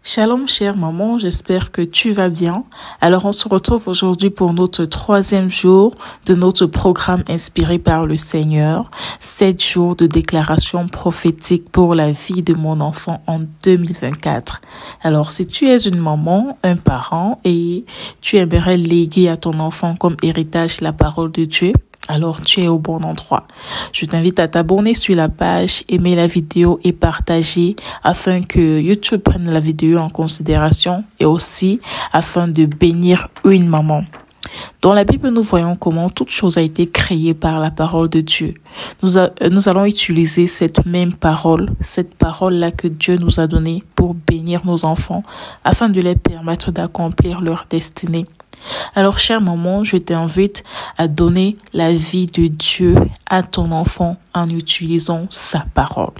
Shalom chère maman, j'espère que tu vas bien. Alors on se retrouve aujourd'hui pour notre 3e jour de notre programme inspiré par le Seigneur. 7 jours de déclaration prophétique pour la vie de mon enfant en 2024. Alors si tu es une maman, un parent et tu aimerais léguer à ton enfant comme héritage la parole de Dieu, alors tu es au bon endroit. Je t'invite à t'abonner sur la page, aimer la vidéo et partager afin que YouTube prenne la vidéo en considération et aussi afin de bénir une maman. Dans la Bible, nous voyons comment toute chose a été créée par la parole de Dieu. Nous allons utiliser cette même parole, cette parole-là que Dieu nous a donnée pour bénir nos enfants afin de les permettre d'accomplir leur destinée. Alors, chère maman, je t'invite à donner la vie de Dieu à ton enfant en utilisant sa parole.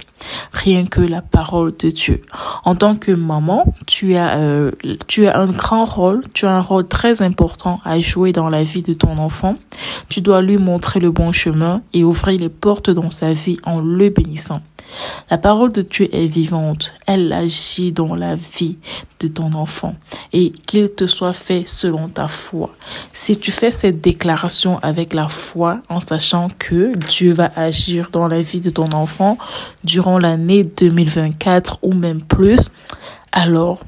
Rien que la parole de Dieu. En tant que maman, tu as un grand rôle, tu as un rôle très important à jouer dans la vie de ton enfant. Tu dois lui montrer le bon chemin et ouvrir les portes dans sa vie en le bénissant. La parole de Dieu est vivante, elle agit dans la vie de ton enfant et qu'il te soit fait selon ta foi. Si tu fais cette déclaration avec la foi en sachant que Dieu va agir dans la vie de ton enfant durant l'année 2024 ou même plus, alors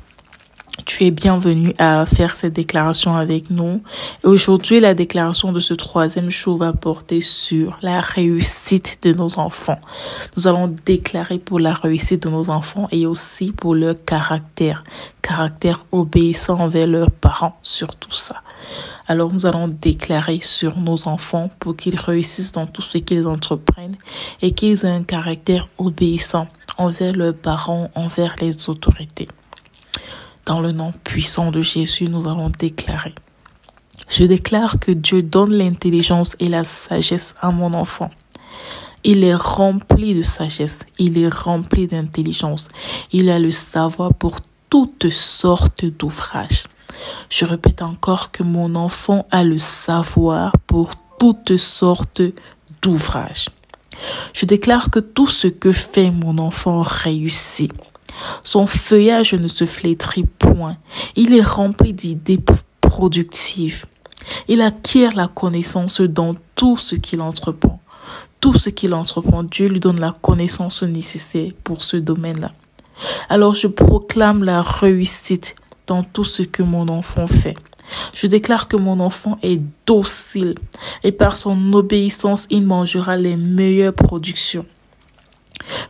tu es bienvenue à faire cette déclaration avec nous. Et aujourd'hui, la déclaration de ce 3e jour va porter sur la réussite de nos enfants. Nous allons déclarer pour la réussite de nos enfants et aussi pour leur caractère obéissant envers leurs parents, sur tout ça. Alors, nous allons déclarer sur nos enfants pour qu'ils réussissent dans tout ce qu'ils entreprennent et qu'ils aient un caractère obéissant envers leurs parents, envers les autorités. Dans le nom puissant de Jésus, nous allons déclarer. Je déclare que Dieu donne l'intelligence et la sagesse à mon enfant. Il est rempli de sagesse, il est rempli d'intelligence. Il a le savoir pour toutes sortes d'ouvrages. Je répète encore que mon enfant a le savoir pour toutes sortes d'ouvrages. Je déclare que tout ce que fait mon enfant réussit. Son feuillage ne se flétrit point. Il est rempli d'idées productives. Il acquiert la connaissance dans tout ce qu'il entreprend. Tout ce qu'il entreprend, Dieu lui donne la connaissance nécessaire pour ce domaine-là. Alors je proclame la réussite dans tout ce que mon enfant fait. Je déclare que mon enfant est docile et par son obéissance, il mangera les meilleures productions.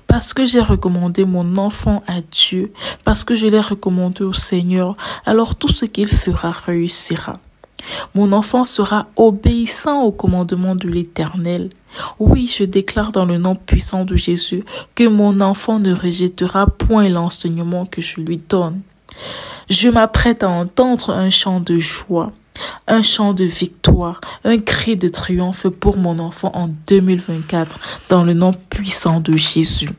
Parce que j'ai recommandé mon enfant à Dieu, parce que je l'ai recommandé au Seigneur, alors tout ce qu'il fera réussira. Mon enfant sera obéissant au commandement de l'Éternel. Oui, je déclare dans le nom puissant de Jésus que mon enfant ne rejettera point l'enseignement que je lui donne. Je m'apprête à entendre un chant de joie, un chant de victoire, un cri de triomphe pour mon enfant en 2024 dans le nom puissant de Jésus.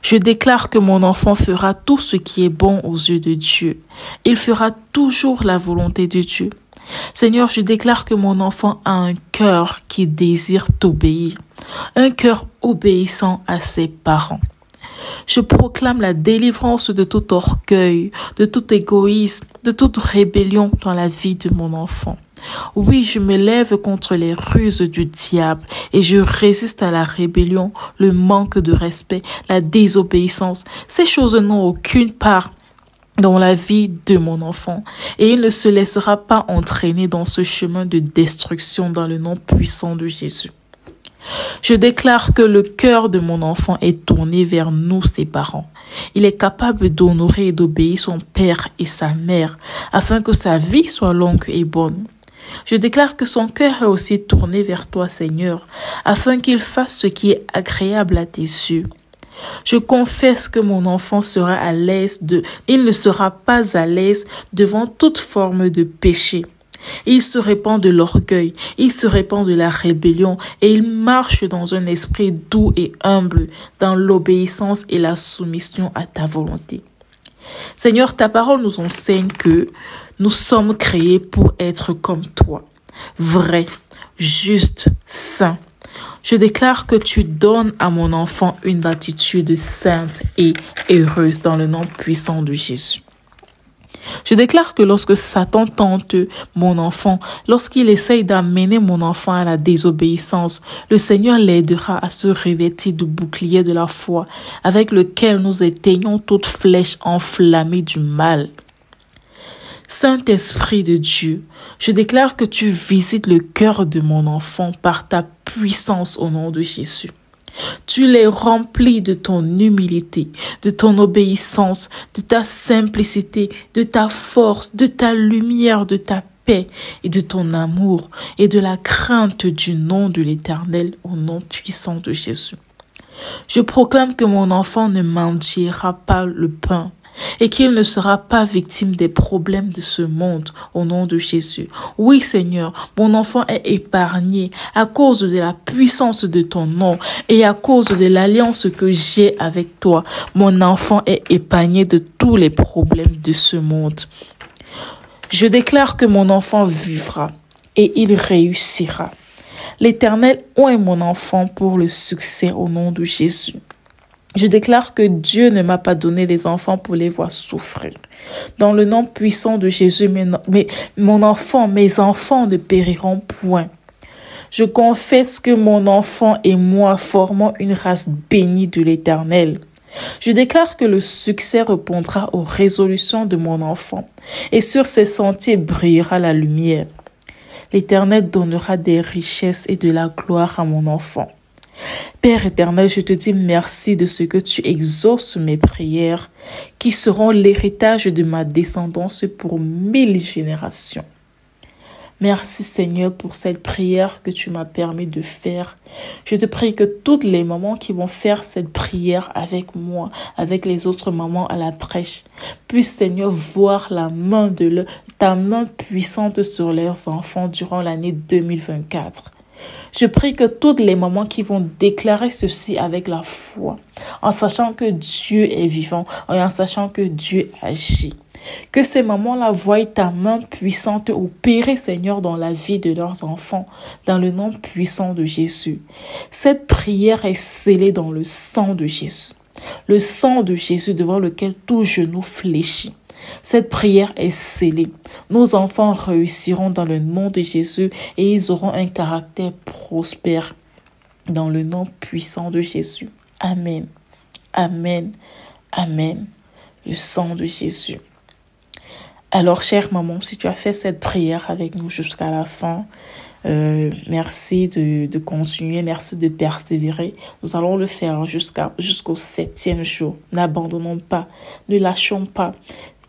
Je déclare que mon enfant fera tout ce qui est bon aux yeux de Dieu. Il fera toujours la volonté de Dieu. Seigneur, je déclare que mon enfant a un cœur qui désire t'obéir, un cœur obéissant à ses parents. Je proclame la délivrance de tout orgueil, de tout égoïsme, de toute rébellion dans la vie de mon enfant. Oui, je me lève contre les ruses du diable et je résiste à la rébellion, le manque de respect, la désobéissance. Ces choses n'ont aucune part dans la vie de mon enfant et il ne se laissera pas entraîner dans ce chemin de destruction dans le nom puissant de Jésus. Je déclare que le cœur de mon enfant est tourné vers nous, ses parents. Il est capable d'honorer et d'obéir son père et sa mère afin que sa vie soit longue et bonne. Je déclare que son cœur est aussi tourné vers toi, Seigneur, afin qu'il fasse ce qui est agréable à tes yeux. Je confesse que mon enfant sera à l'aise il ne sera pas à l'aise devant toute forme de péché. Il se répand de l'orgueil, il se répand de la rébellion et il marche dans un esprit doux et humble, dans l'obéissance et la soumission à ta volonté. Seigneur, ta parole nous enseigne que nous sommes créés pour être comme toi, vrais, justes, saints. Je déclare que tu donnes à mon enfant une attitude sainte et heureuse dans le nom puissant de Jésus. Je déclare que lorsque Satan tente mon enfant, lorsqu'il essaye d'amener mon enfant à la désobéissance, le Seigneur l'aidera à se revêtir du bouclier de la foi avec lequel nous éteignons toute flèche enflammée du mal. Saint-Esprit de Dieu, je déclare que tu visites le cœur de mon enfant par ta puissance au nom de Jésus. Tu les remplis de ton humilité, de ton obéissance, de ta simplicité, de ta force, de ta lumière, de ta paix et de ton amour et de la crainte du nom de l'Éternel au nom puissant de Jésus. Je proclame que mon enfant ne mendiera pas le pain et qu'il ne sera pas victime des problèmes de ce monde au nom de Jésus. Oui, Seigneur, mon enfant est épargné à cause de la puissance de ton nom et à cause de l'alliance que j'ai avec toi. Mon enfant est épargné de tous les problèmes de ce monde. Je déclare que mon enfant vivra et il réussira. L'Éternel est mon enfant pour le succès au nom de Jésus. Je déclare que Dieu ne m'a pas donné des enfants pour les voir souffrir. Dans le nom puissant de Jésus, mes enfants ne périront point. Je confesse que mon enfant et moi formons une race bénie de l'Éternel. Je déclare que le succès répondra aux résolutions de mon enfant et sur ses sentiers brillera la lumière. L'Éternel donnera des richesses et de la gloire à mon enfant. Père éternel, je te dis merci de ce que tu exauces mes prières, qui seront l'héritage de ma descendance pour 1000 générations. Merci Seigneur pour cette prière que tu m'as permis de faire. Je te prie que toutes les mamans qui vont faire cette prière avec moi, avec les autres mamans à la prêche, puissent Seigneur voir ta main puissante sur leurs enfants durant l'année 2024. Je prie que toutes les mamans qui vont déclarer ceci avec la foi, en sachant que Dieu est vivant et en sachant que Dieu agit, que ces mamans-là voient ta main puissante opérer, Seigneur, dans la vie de leurs enfants, dans le nom puissant de Jésus. Cette prière est scellée dans le sang de Jésus. Le sang de Jésus devant lequel tout genou fléchit. Cette prière est scellée. Nos enfants réussiront dans le nom de Jésus et ils auront un caractère prospère dans le nom puissant de Jésus. Amen. Amen. Amen. Le sang de Jésus. Alors, chère maman, si tu as fait cette prière avec nous jusqu'à la fin, merci de continuer, merci de persévérer. Nous allons le faire jusqu'au 7e jour. N'abandonnons pas, ne lâchons pas.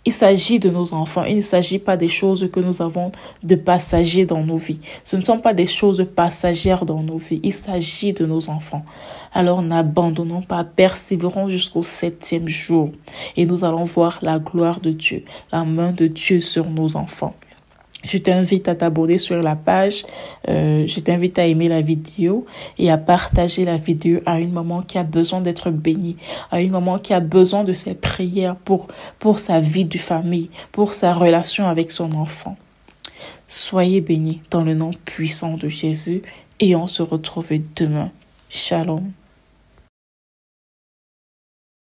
Il s'agit de nos enfants. Il ne s'agit pas des choses que nous avons de passagers dans nos vies. Ce ne sont pas des choses passagères dans nos vies. Il s'agit de nos enfants. Alors n'abandonnons pas, persévérons jusqu'au 7e jour. Et nous allons voir la gloire de Dieu, la main de Dieu sur nos enfants. Je t'invite à t'abonner sur la page, je t'invite à aimer la vidéo et à partager la vidéo à une maman qui a besoin d'être bénie, à une maman qui a besoin de ses prières pour sa vie de famille, pour sa relation avec son enfant. Soyez bénis dans le nom puissant de Jésus et on se retrouve demain. Shalom.